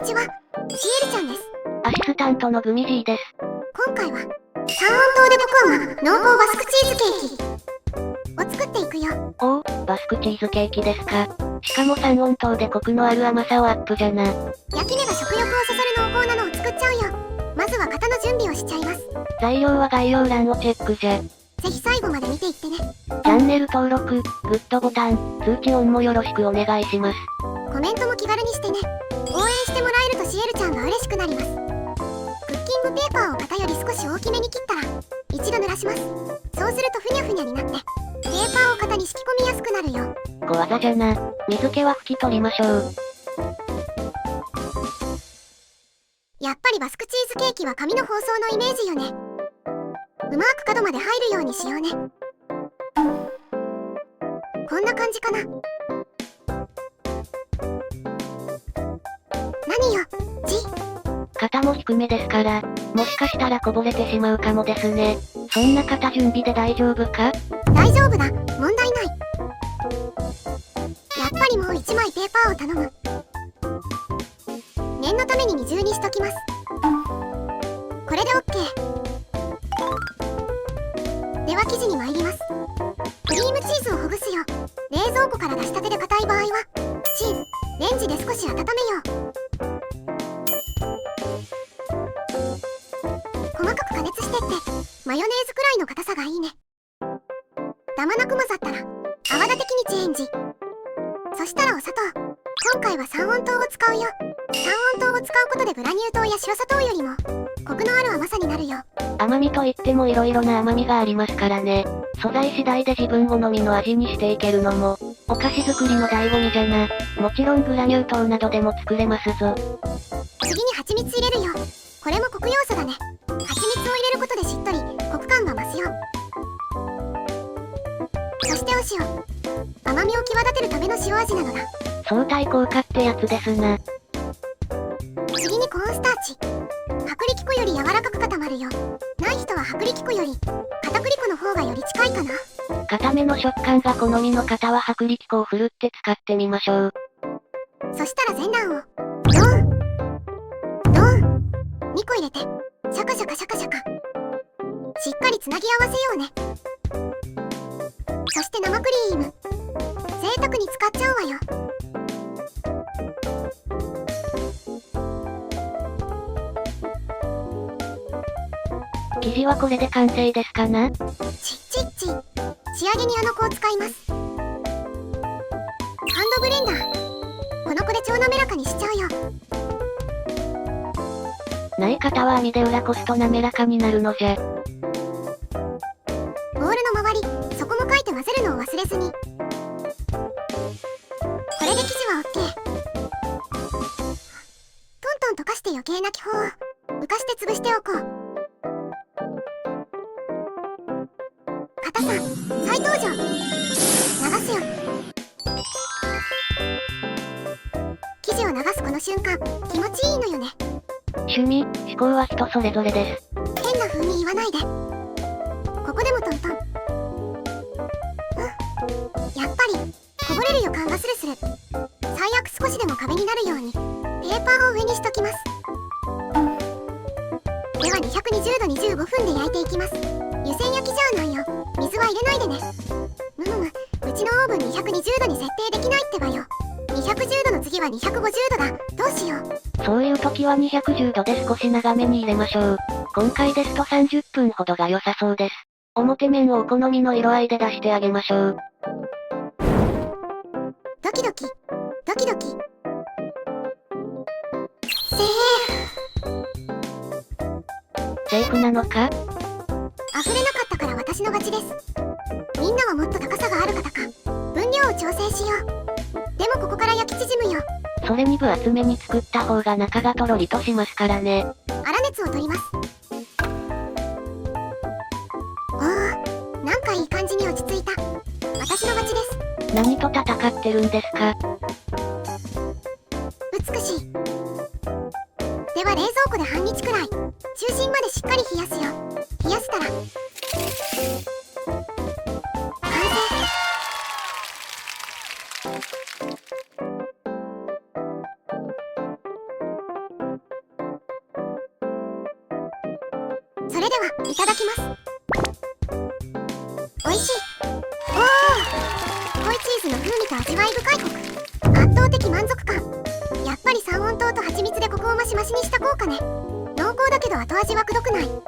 にちは、シエルちゃんです。アシスタントのグミジーです。今回は、三温糖でココア濃厚バスクチーズケーキを作っていくよ。おお、バスクチーズケーキですか。しかも三温糖でコクのある甘さをアップじゃな。焼き目が食欲をそそる濃厚なのを作っちゃうよ。まずは型の準備をしちゃいます。材料は概要欄をチェックじゃ。ぜひ最後まで見ていってね。チャンネル登録、グッドボタン、通知オンもよろしくお願いします。コメントも気軽にしてね。応援してもらえるとシエルちゃんが嬉しくなります。クッキングペーパーを型より少し大きめに切ったら、一度濡らします。そうするとふにゃふにゃになって、ペーパーを型に敷き込みやすくなるよ。小技じゃな。水気は拭き取りましょう。やっぱりバスクチーズケーキは紙の包装のイメージよね。うまく角まで入るようにしようね。こんな感じかな。何よ、型も低めですから、もしかしたらこぼれてしまうかもですね。そんな型準備で大丈夫か？大丈夫だ、問題ない。やっぱりもう1枚ペーパーを頼む。念のために二重にしときます。これで OK。では生地に参ります。クリームチーズをほぐすよ。冷蔵庫から出したてで硬い場合は、チン、レンジで少し温めよう。細かく加熱してって、マヨネーズくらいの硬さがいいね。ダマなく混ざったら、泡立て器にチェンジ。そしたらお砂糖。今回は三温糖を使うよ。三温糖を使うことでグラニュー糖や白砂糖よりも、コクのある甘さになるよ。甘みといっても色々な甘みがありますからね。素材次第で自分好みの味にしていけるのも、お菓子作りの醍醐味じゃな。もちろんグラニュー糖などでも作れますぞ。次に蜂蜜入れるよ。これもコク要素だね。蜂蜜を入れることでしっとり、コク感が増すよ。そしてお塩。甘みを際立てるための塩味なのだ。相対効果ってやつですな。次にコーンスターチ。薄力粉より柔らかく固まるよ。ない人は薄力粉より片栗粉の方がより近いかな。固めの食感が好みの方は薄力粉をふるって使ってみましょう。そしたら全卵をドーンドーン2個入れてシャカシャカシャカシャカしっかりつなぎ合わせようね。そして生クリーム贅沢に使っちゃうわよ。生地はこれで完成ですかな？仕上げに粉を使います。ハンドブレンダー。この子で超滑らかにしちゃうよ。ない方は網で裏こすと滑らかになるのじゃ。ボウルの周り、底もかいて混ぜるのを忘れずに。これで生地は OK。トントン溶かして余計な気泡を浮かして潰しておこう。硬さ、再登場。流すよ。生地を流すこの瞬間、気持ちいいのよね。趣味、思考は人それぞれです。変な風に言わないで。ここでもトントン。やっぱり、こぼれる予感がスルスル。最悪少しでも壁になるように、ペーパーを上にしときます。では220度25分で焼いていきます。湯煎焼きじゃないよ。水は入れないでね。うちのオーブン220度に設定できないってばよ。210度の次は250度だ。どうしよう。そういう時は210度で少し長めに入れましょう。今回ですと30分ほどが良さそうです。表面をお好みの色合いで出してあげましょう。ドキドキ、ドキドキ。セーフなのか？溢れなかったから私の勝ちです。みんなはもっと高さがある方か。分量を調整しよう。でもここから焼き縮むよ。それに分厚めに作った方が中がとろりとしますからね。粗熱を取ります。おー、なんかいい感じに落ち着いた。私の勝ちです。何と戦ってるんですか？美しい。では冷蔵庫で半日くらい、中心までしっかり冷やすよ。冷やしたら、完成。それではいただきます。美味しい。おー、濃いチーズの風味と味わい深いコク、圧倒的満足感。やっぱり三温糖と蜂蜜でコクをマシマシにした効果ね。濃厚だけど後味はくどくない。いい矛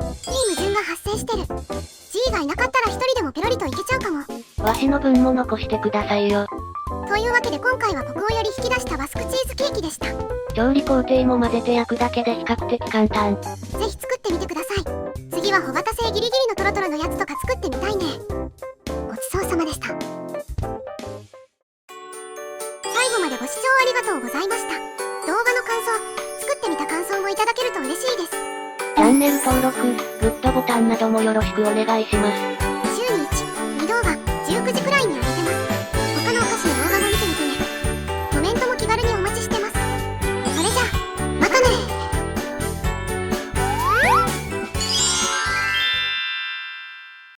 盾が発生してる。G がいなかったら一人でもペロリといけちゃうかも。わしの分も残してくださいよ。というわけで今回はコクをより引き出したバスクチーズケーキでした。調理工程も混ぜて焼くだけで比較的簡単。ぜひ作ってみてください。次は穂型製ギリギリのトロトロのやつとか作ってみたいね。ごちそうさまでした。最後までご視聴ありがとうございました。動画の感想、作ってみた感想もいただけると嬉しいです。チャンネル登録、グッドボタンなどもよろしくお願いします。